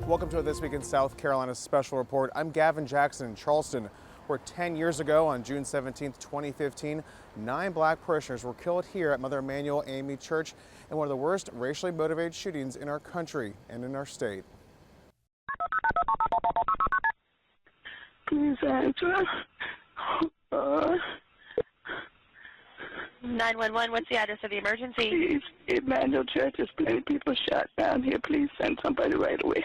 Welcome to This Week in South Carolina's special report. I'm Gavin Jackson in Charleston, where 10 years ago on June 17, 2015, 9 black parishioners were killed here at Mother Emanuel AME Church in one of the worst racially motivated shootings in our country and in our state. Please answer. 911, what's the address of the emergency? Please, Emanuel Church is plenty people shot down here. Please send somebody right away.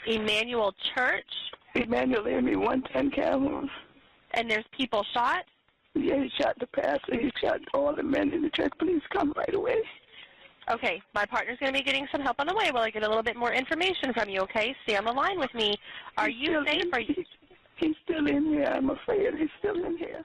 Emanuel Church? Emanuel AME 110 Calhoun. And there's people shot? Yeah, he shot the pastor. He shot all the men in the church. Please come right away. Okay, my partner's going to be getting some help on the way while I get a little bit more information from you, okay? Stay on the line with me. Are you safe? He's still in here, I'm afraid. He's still in here.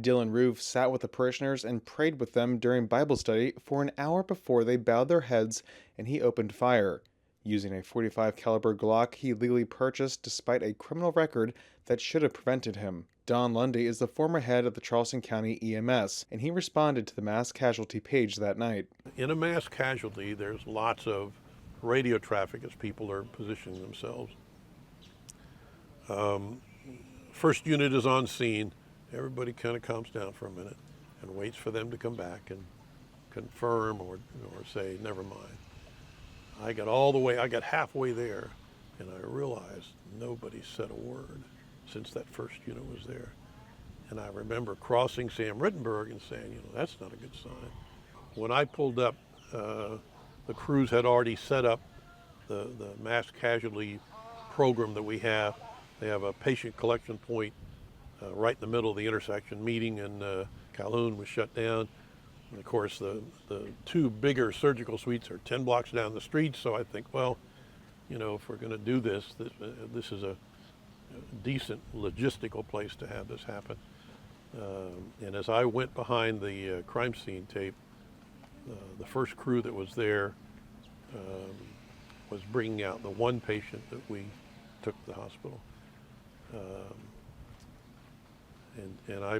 Dylan Roof sat with the parishioners and prayed with them during Bible study for an hour before they bowed their heads and he opened fire. Using a .45 caliber Glock he legally purchased despite a criminal record that should have prevented him. Don Lundy is the former head of the Charleston County EMS, and he responded to the mass casualty page that night. In a mass casualty, there's lots of radio traffic as people are positioning themselves. First unit is on scene. Everybody kind of calms down for a minute and waits for them to come back and confirm or say, never mind. I got halfway there, and I realized nobody said a word since that first unit was there. And I remember crossing Sam Rittenberg and saying, that's not a good sign. When I pulled up, the crews had already set up the mass casualty program that we have. They have a patient collection point right in the middle of the intersection. Meeting in Calhoun was shut down. And of course, the 2 bigger surgical suites are 10 blocks down the street. So I think, well, if we're going to do this is a decent logistical place to have this happen. And as I went behind the crime scene tape, the first crew that was there was bringing out the one patient that we took to the hospital. And I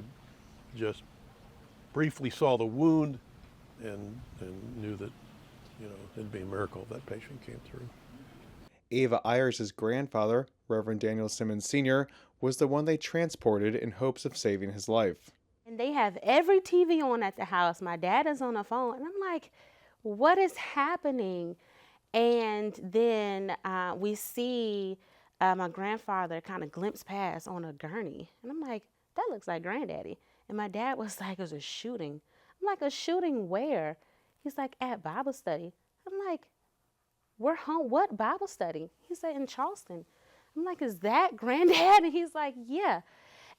just briefly saw the wound and knew that, it'd be a miracle if that patient came through. Ava Ayers' grandfather, Reverend Daniel Simmons Sr., was the one they transported in hopes of saving his life. And they have every TV on at the house. My dad is on the phone, and I'm like, what is happening? And then we see my grandfather kind of glimpse past on a gurney. And I'm like, that looks like Granddaddy. And my dad was like, it was a shooting. I'm like, a shooting where? He's like, at Bible study. I'm like, we're home. What Bible study? He said, in Charleston. I'm like, is that Granddad? And he's like, yeah.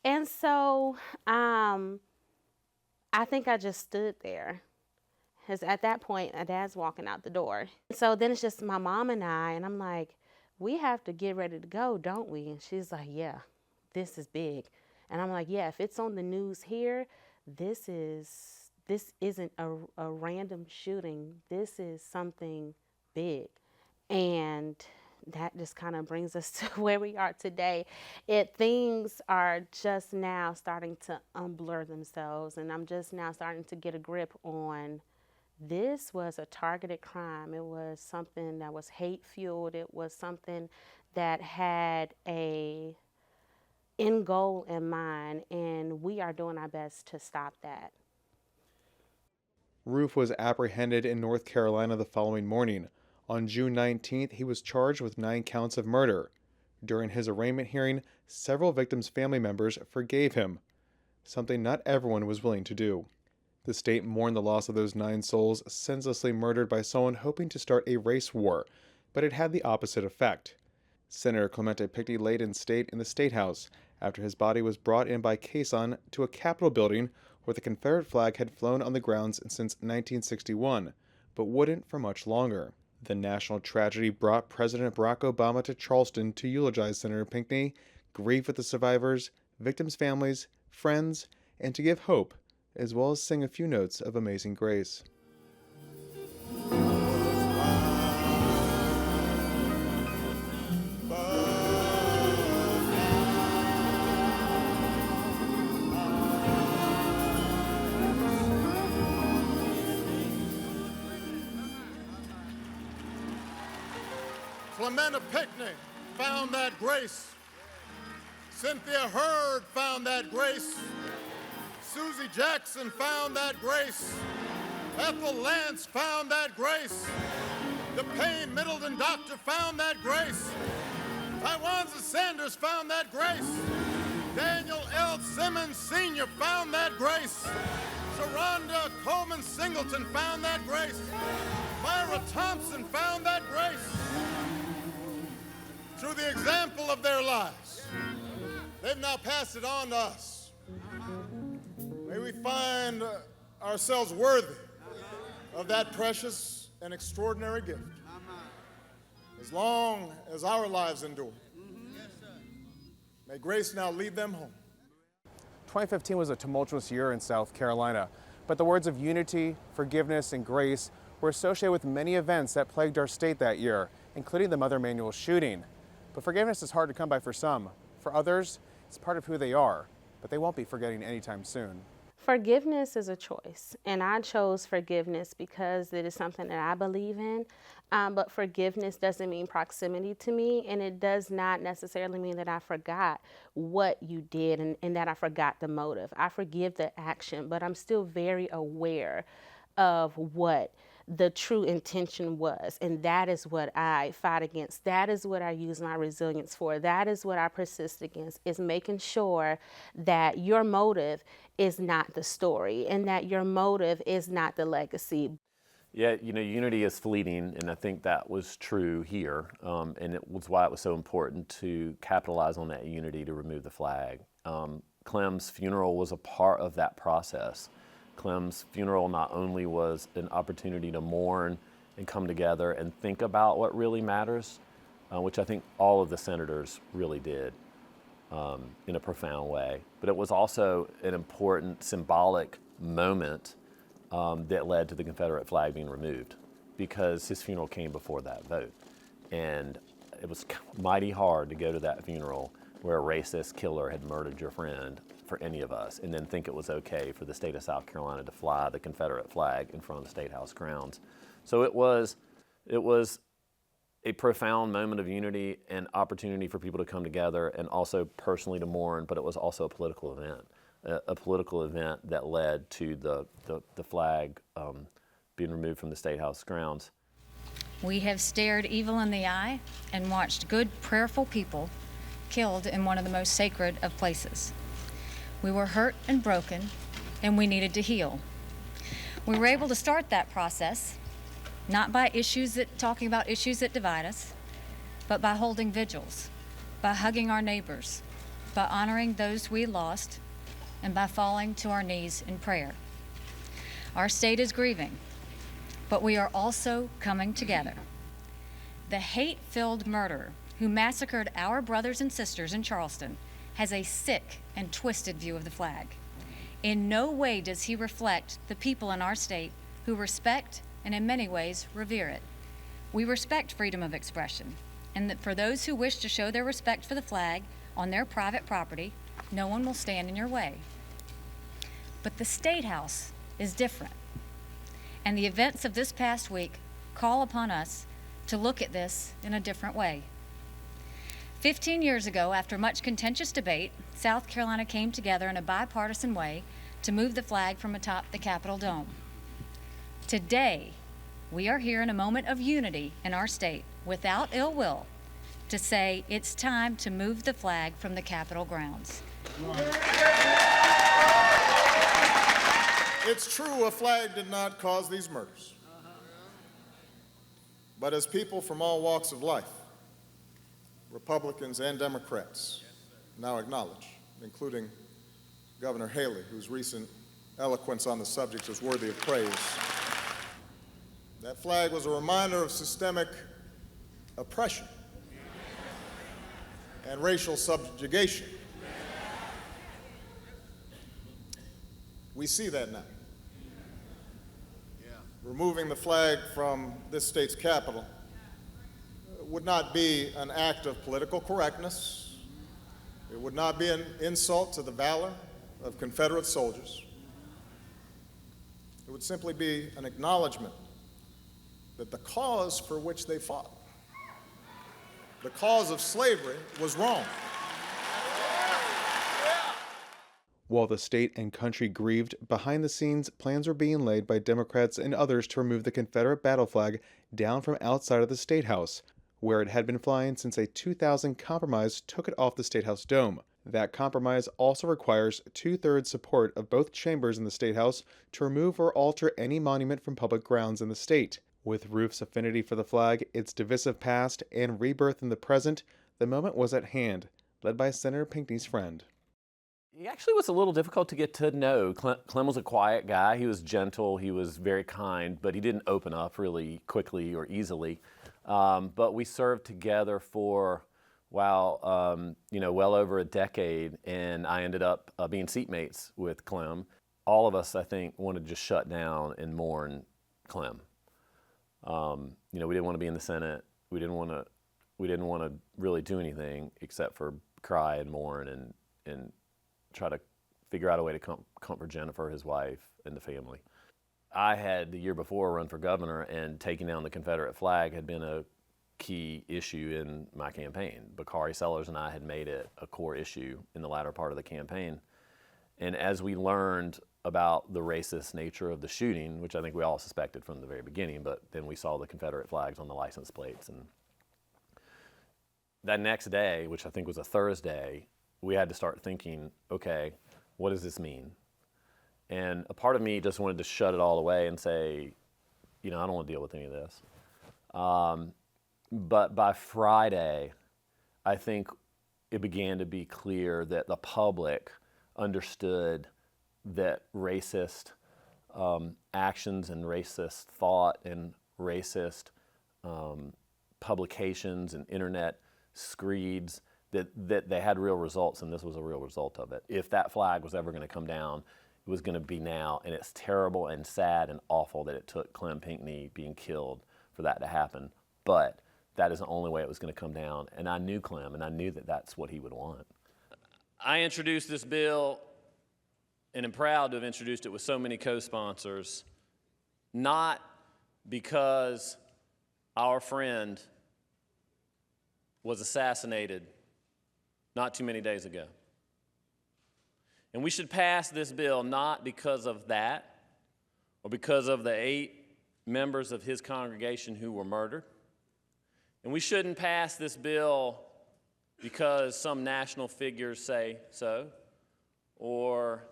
And so I think I just stood there. Because at that point, my dad's walking out the door. So then it's just my mom and I, and I'm like, we have to get ready to go, don't we? And she's like, yeah, this is big. And I'm like, yeah, if it's on the news here, this isn't a random shooting. This is something big. And that just kind of brings us to where we are today. Things are just now starting to unblur themselves, and I'm just now starting to get a grip on this was a targeted crime. It was something that was hate-fueled. It was something that had a end goal in mind, and we are doing our best to stop that. Roof was apprehended in North Carolina the following morning. On June 19th, he was charged with 9 counts of murder. During his arraignment hearing, several victims' family members forgave him, something not everyone was willing to do. The state mourned the loss of those 9 souls senselessly murdered by someone hoping to start a race war, but it had the opposite effect. Senator Clemente Pinckney laid in state in the State House after his body was brought in by caisson to a Capitol building where the Confederate flag had flown on the grounds since 1961, but wouldn't for much longer. The national tragedy brought President Barack Obama to Charleston to eulogize Senator Pinckney, grieve with the survivors, victims' families, friends, and to give hope, as well as sing a few notes of Amazing Grace. Clemente Pinckney found that grace. Cynthia Hurd found that grace. Susie Jackson found that grace. Ethel Lance found that grace. DePayne Middleton Doctor found that grace. Tywanza Sanders found that grace. Daniel L. Simmons Sr. found that grace. Sharonda Coleman Singleton found that grace. Myra Thompson found that grace. Through the example of their lives, they've now passed it on to us. May we find ourselves worthy of that precious and extraordinary gift as long as our lives endure. May grace now lead them home. 2015 was a tumultuous year in South Carolina, but the words of unity, forgiveness, and grace were associated with many events that plagued our state that year, including the Mother Emanuel shooting. But forgiveness is hard to come by for some. For others, it's part of who they are, but they won't be forgetting anytime soon. Forgiveness is a choice, and I chose forgiveness because it is something that I believe in, but forgiveness doesn't mean proximity to me, and it does not necessarily mean that I forgot what you did and that I forgot the motive. I forgive the action, but I'm still very aware of what the true intention was, and that is what I fight against. That is what I use my resilience for. That is what I persist against, is making sure that your motive is not the story and that your motive is not the legacy. Yeah, you know, unity is fleeting, and I think that was true here, and it was why it was so important to capitalize on that unity to remove the flag. Clem's funeral was a part of that process. Clem's funeral not only was an opportunity to mourn and come together and think about what really matters, which I think all of the senators really did in a profound way, but it was also an important symbolic moment that led to the Confederate flag being removed, because his funeral came before that vote. And it was mighty hard to go to that funeral where a racist killer had murdered your friend for any of us, and then think it was okay for the state of South Carolina to fly the Confederate flag in front of the State House grounds. So it was a profound moment of unity and opportunity for people to come together and also personally to mourn, but it was also a political event. A political event that led to the flag being removed from the State House grounds. We have stared evil in the eye and watched good, prayerful people killed in one of the most sacred of places. We were hurt and broken, and we needed to heal. We were able to start that process, not by talking about issues that divide us, but by holding vigils, by hugging our neighbors, by honoring those we lost, and by falling to our knees in prayer. Our state is grieving, but we are also coming together. The hate-filled murderer who massacred our brothers and sisters in Charleston has a sick and twisted view of the flag. In no way does he reflect the people in our state who respect and in many ways revere it. We respect freedom of expression, and that for those who wish to show their respect for the flag on their private property, no one will stand in your way. But the State House is different, and the events of this past week call upon us to look at this in a different way. 15 years ago, after much contentious debate, South Carolina came together in a bipartisan way to move the flag from atop the Capitol dome. Today, we are here in a moment of unity in our state, without ill will, to say it's time to move the flag from the Capitol grounds. It's true a flag did not cause these murders. But as people from all walks of life, Republicans and Democrats now acknowledge, including Governor Haley, whose recent eloquence on the subject is worthy of praise, that flag was a reminder of systemic oppression and racial subjugation. We see that now. Removing the flag from this state's capital would not be an act of political correctness. It would not be an insult to the valor of Confederate soldiers. It would simply be an acknowledgement that the cause for which they fought the cause of slavery was wrong. While the state and country grieved, behind the scenes, plans were being laid by Democrats and others to remove the Confederate battle flag down from outside of the State House, where it had been flying since a 2000 compromise took it off the State House dome. That compromise also requires 2/3 support of both chambers in the State House to remove or alter any monument from public grounds in the state. With Rufe's affinity for the flag, its divisive past, and rebirth in the present, the moment was at hand, led by Senator Pinckney's friend. He actually was a little difficult to get to know. Clem was a quiet guy. He was gentle. He was very kind, but he didn't open up really quickly or easily. But we served together for, well over a decade, and I ended up being seatmates with Clem. All of us, I think, wanted to just shut down and mourn Clem. We didn't want to be in the Senate. We didn't want to really do anything except for cry and mourn and try to figure out a way to comfort Jennifer, his wife, and the family. I had, the year before, run for governor, and taking down the Confederate flag had been a key issue in my campaign. Bakari Sellers and I had made it a core issue in the latter part of the campaign. And as we learned about the racist nature of the shooting, which I think we all suspected from the very beginning, but then we saw the Confederate flags on the license plates. And that next day, which I think was a Thursday, we had to start thinking, okay, what does this mean? And a part of me just wanted to shut it all away and say, I don't want to deal with any of this. But by Friday, I think it began to be clear that the public understood that racist actions and racist thought and racist publications and internet screeds, that they had real results, and this was a real result of it. If that flag was ever going to come down, it was going to be now, and it's terrible and sad and awful that it took Clem Pinckney being killed for that to happen, but that is the only way it was going to come down, and I knew Clem, and I knew that that's what he would want. I introduced this bill, and am proud to have introduced it with so many co-sponsors, not because our friend was assassinated not too many days ago. And we should pass this bill not because of that or because of the 8 members of his congregation who were murdered. And we shouldn't pass this bill because some national figures say so, or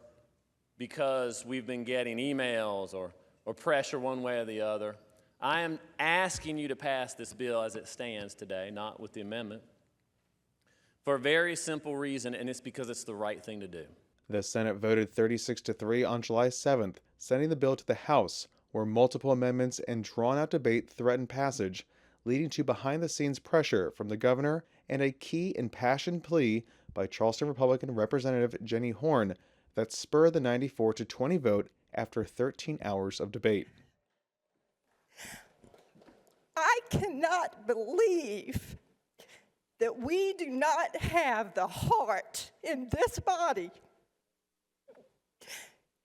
because we've been getting emails or pressure one way or the other. I am asking you to pass this bill as it stands today, not with the amendment, for a very simple reason, and it's because it's the right thing to do. The Senate voted 36-3 on July 7th, sending the bill to the House, where multiple amendments and drawn-out debate threatened passage, leading to behind-the-scenes pressure from the governor and a key impassioned plea by Charleston Republican Representative Jenny Horn that spurred the 94-20 vote after 13 hours of debate. I cannot believe that we do not have the heart in this body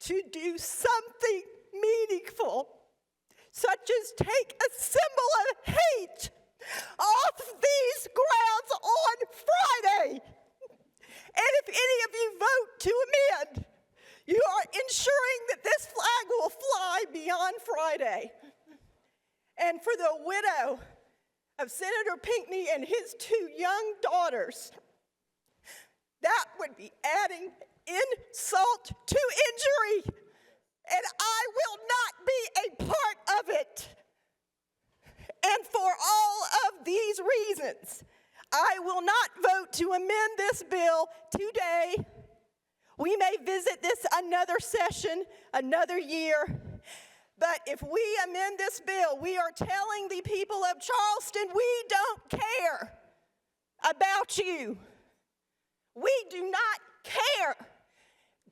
to do something meaningful, such as take a symbol of hate off these grounds on Friday. And if any of you vote to amend, you are ensuring that this flag will fly beyond Friday. And for the widow of Senator Pinckney and his 2 young daughters, that would be adding insult to injury, and I will not be a part of it. And for all of these reasons, I will not vote to amend this bill today. We may visit this another session, another year. But if we amend this bill, we are telling the people of Charleston, we don't care about you. We do not care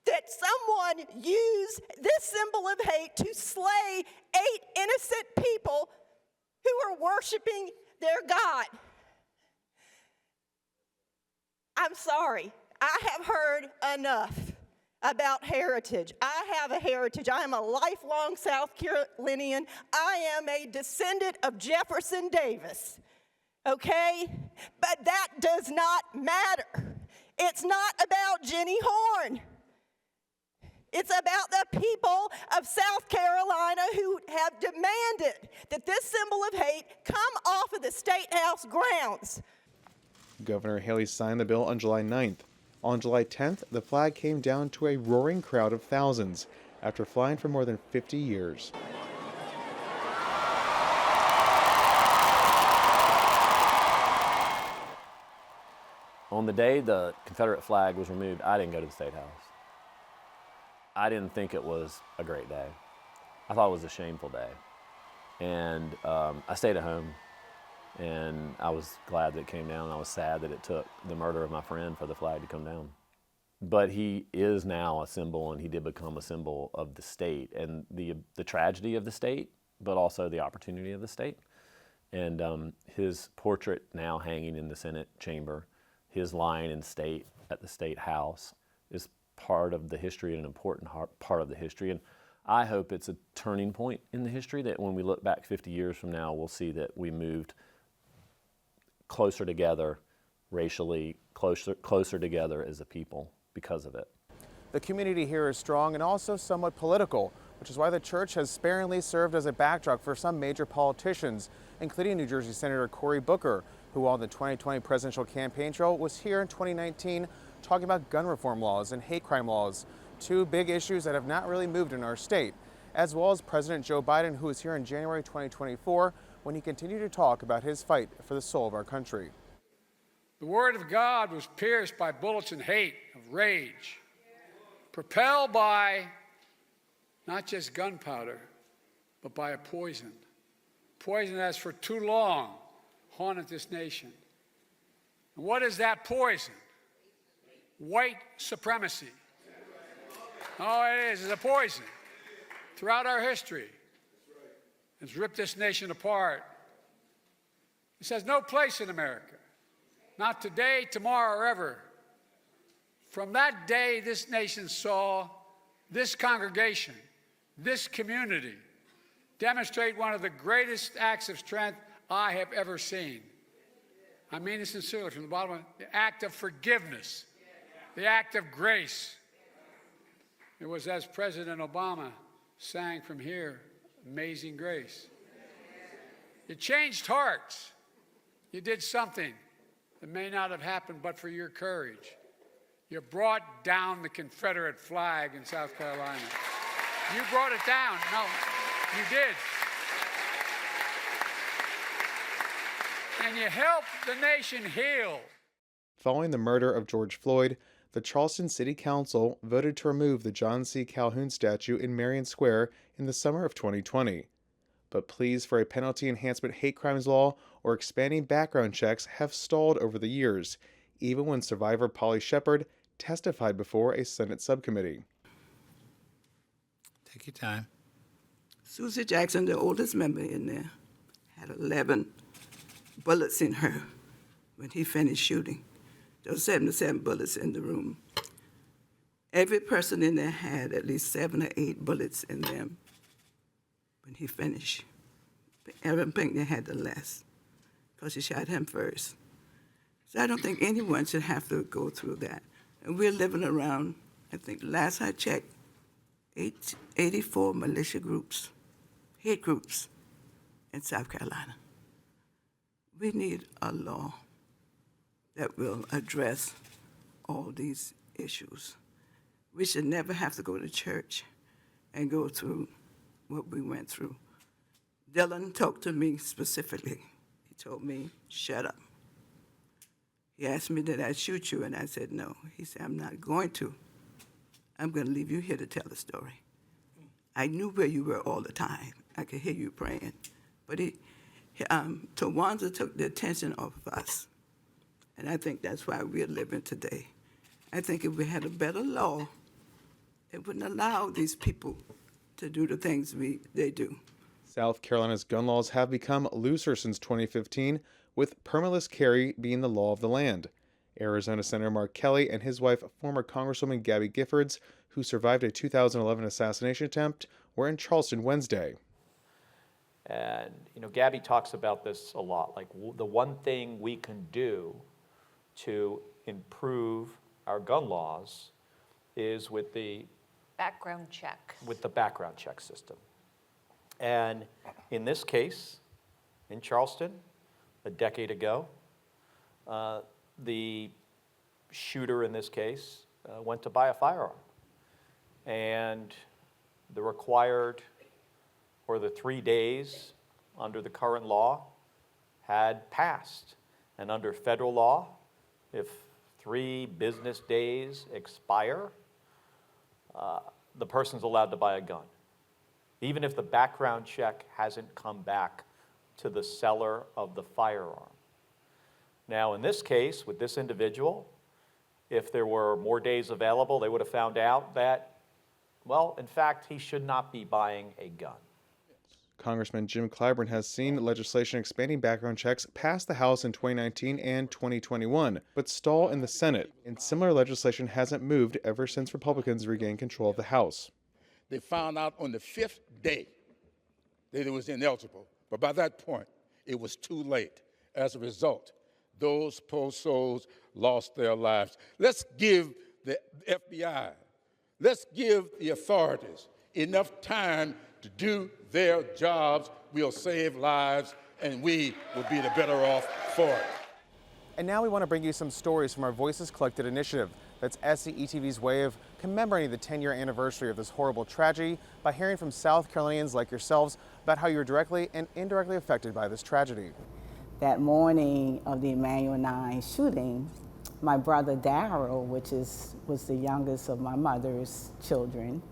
that someone used this symbol of hate to slay 8 innocent people who are worshiping their God. I'm sorry. I have heard enough about heritage. I have a heritage. I am a lifelong South Carolinian. I am a descendant of Jefferson Davis, okay? but that does not matter. It's not about Jenny Horn. It's about the people of South Carolina who have demanded that this symbol of hate come off of the State House grounds. Governor Haley signed the bill on July 9th. On July 10th, the flag came down to a roaring crowd of thousands after flying for more than 50 years. On the day the Confederate flag was removed, I didn't go to the State House. I didn't think it was a great day. I thought it was a shameful day. And I stayed at home, and I was glad that it came down. I was sad that it took the murder of my friend for the flag to come down. But he is now a symbol, and he did become a symbol of the state and the tragedy of the state, but also the opportunity of the state. And his portrait now hanging in the Senate chamber, his line in state at the State House is part of the history and an important part of the history. And I hope it's a turning point in the history that when we look back 50 years from now, we'll see that we moved closer together racially, closer together as a people because of it. The community here is strong and also somewhat political, which is why the church has sparingly served as a backdrop for some major politicians, including New Jersey Senator Cory Booker, who on the 2020 presidential campaign trail was here in 2019 talking about gun reform laws and hate crime laws, two big issues that have not really moved in our state, as well as President Joe Biden, who was here in January 2024 when he continued to talk about his fight for the soul of our country. The word of God was pierced by bullets and hate, of rage, propelled by not just gunpowder, but by a poison. Poison that has for too long haunted this nation. And what is that poison? White supremacy. Oh, it is. It's a poison. Throughout our history, it's ripped this nation apart. This has no place in America. Not today, tomorrow, or ever. From that day, this nation saw this congregation, this community, demonstrate one of the greatest acts of strength I have ever seen. I mean it sincerely from the bottom of the act of forgiveness, the act of grace. It was as President Obama sang from here, Amazing Grace. You changed hearts. You did something that may not have happened but for your courage. You brought down the Confederate flag in South Carolina. You brought it down. No, you did. And you helped the nation heal. Following the murder of George Floyd, the Charleston City Council voted to remove the John C. Calhoun statue in Marion Square in the summer of 2020. But pleas for a penalty enhancement hate crimes law or expanding background checks have stalled over the years, even when survivor Polly Shepard testified before a Senate subcommittee. Take your time. Susie Jackson, the oldest member in there, had 11 bullets in her when he finished shooting. There were 77 bullets in the room. Every person in there had at least 7 or 8 bullets in them when he finished. Evan Pinckney had the less because he shot him first. So I don't think anyone should have to go through that. And we're living around, I think last I checked, 84 militia groups, hate groups in South Carolina. We need a law that will address all these issues. We should never have to go to church and go through what we went through. Dylan talked to me specifically. He told me, shut up. He asked me, did I shoot you? And I said, no. He said, I'm not going to. I'm going to leave you here to tell the story. I knew where you were all the time. I could hear you praying. But Tawanza took the attention off of us. And I think that's why we're living today. I think if we had a better law, it wouldn't allow these people to do the things they do. South Carolina's gun laws have become looser since 2015, with permitless carry being the law of the land. Arizona Senator Mark Kelly and his wife, former Congresswoman Gabby Giffords, who survived a 2011 assassination attempt, were in Charleston Wednesday. And, Gabby talks about this a lot, like the one thing we can do to improve our gun laws is with the background check. background check system. And in this case, in Charleston, a decade ago, the shooter in this case went to buy a firearm. And the required, or the 3 days under the current law had passed. And under federal law, if 3 business days expire, the person's allowed to buy a gun, even if the background check hasn't come back to the seller of the firearm. Now, in this case, with this individual, if there were more days available, they would have found out that, well, in fact, he should not be buying a gun. Congressman Jim Clyburn has seen legislation expanding background checks pass the House in 2019 and 2021, but stall in the Senate, and similar legislation hasn't moved ever since Republicans regained control of the House. They found out on the 5th day that it was ineligible, but by that point, it was too late. As a result, those poor souls lost their lives. Let's give the FBI, let's give the authorities enough time to do their jobs. We'll save lives, and we will be the better off for it. And now we want to bring you some stories from our Voices Collected initiative. That's SCETV's way of commemorating the 10-year anniversary of this horrible tragedy by hearing from South Carolinians like yourselves about how you're directly and indirectly affected by this tragedy. That morning of the Emanuel 9 shooting, my brother Daryl, which was the youngest of my mother's children,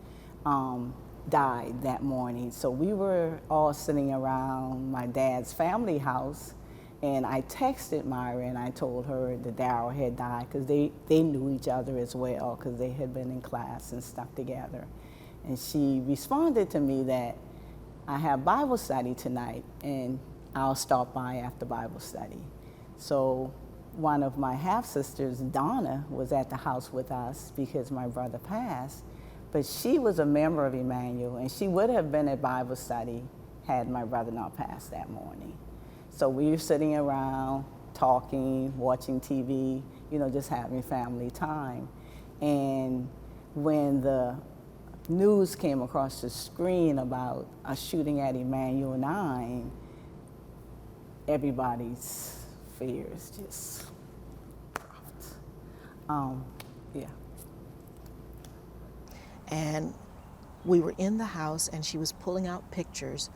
died that morning. So we were all sitting around my dad's family house, and I texted Myra and I told her that Daryl had died, because they knew each other as well, because they had been in class and stuck together. And she responded to me that I have Bible study tonight and I'll stop by after Bible study. So one of my half-sisters, Donna, was at the house with us because my brother passed. But she was a member of Emanuel, and she would have been at Bible study had my brother not passed that morning. So we were sitting around, talking, watching TV, just having family time. And when the news came across the screen about a shooting at Emanuel 9, everybody's fears just dropped. Yeah. And we were in the house, and she was pulling out pictures,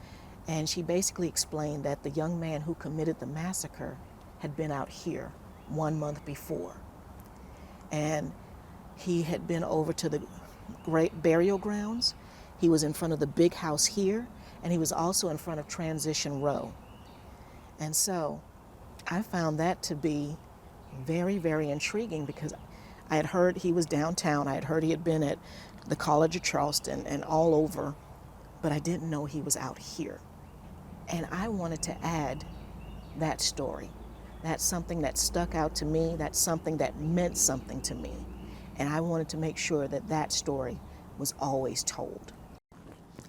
and she basically explained that the young man who committed the massacre had been out here 1 month before. And he had been over to the great burial grounds. He was in front of the big house here, and he was also in front of Transition Row. And so I found that to be very, very intriguing, because I had heard he was downtown. I had heard he had been at the College of Charleston and all over, but I didn't know he was out here. And I wanted to add that story. That's something that stuck out to me. That's something that meant something to me. And I wanted to make sure that that story was always told.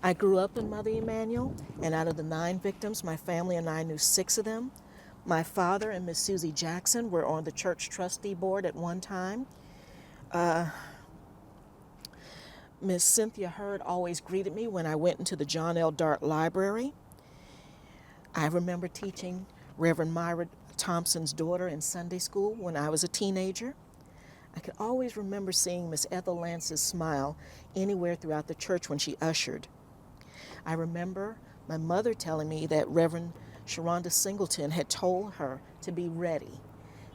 I grew up in Mother Emanuel, and out of the 9 victims, my family and I knew 6 of them. My father and Miss Susie Jackson were on the church trustee board at one time. Miss Cynthia Hurd always greeted me when I went into the John L. Dart Library. I remember teaching Reverend Myra Thompson's daughter in Sunday school when I was a teenager. I could always remember seeing Miss Ethel Lance's smile anywhere throughout the church when she ushered. I remember my mother telling me that Reverend Sharonda Singleton had told her to be ready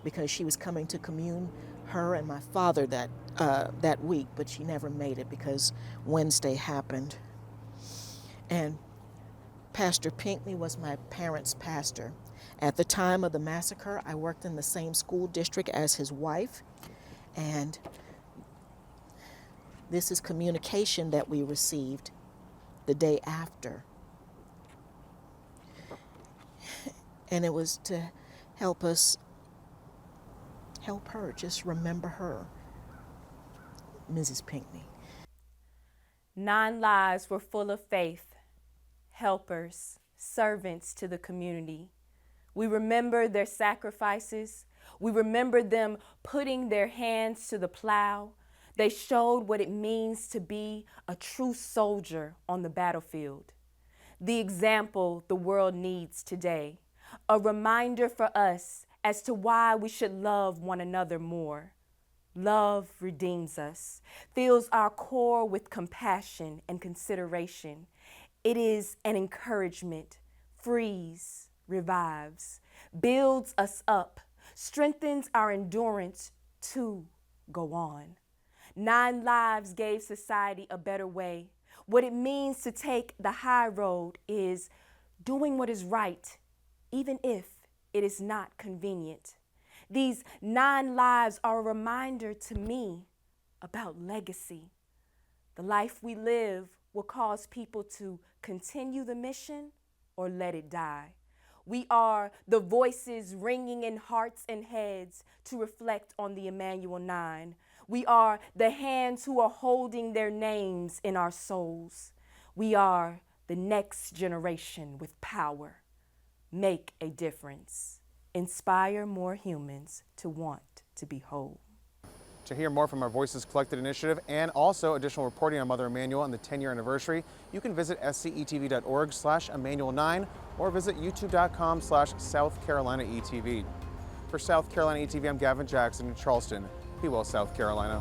because she was coming to commune her and my father that week, but she never made it because Wednesday happened. And Pastor Pinckney was my parents' pastor. At the time of the massacre, I worked in the same school district as his wife, and this is communication that we received the day after. And it was to help us, help her, just remember her, Mrs. Pinckney. 9 lives were full of faith, helpers, servants to the community. We remember their sacrifices. We remember them putting their hands to the plow. They showed what it means to be a true soldier on the battlefield. The example the world needs today, a reminder for us as to why we should love one another more. Love redeems us, fills our core with compassion and consideration. It is an encouragement, frees, revives, builds us up, strengthens our endurance to go on. 9 lives gave society a better way. What it means to take the high road is doing what is right, even if it is not convenient. These 9 lives are a reminder to me about legacy. The life we live will cause people to continue the mission or let it die. We are the voices ringing in hearts and heads to reflect on the Emanuel 9. We are the hands who are holding their names in our souls. We are the next generation with power. Make a difference. Inspire more humans to want to be whole. To hear more from our Voices Collected initiative and also additional reporting on Mother Emanuel and the 10-year anniversary, you can visit scetv.org/Emanuel9 or visit youtube.com/South Carolina ETV. For South Carolina ETV, I'm Gavin Jackson in Charleston. Be well, South Carolina.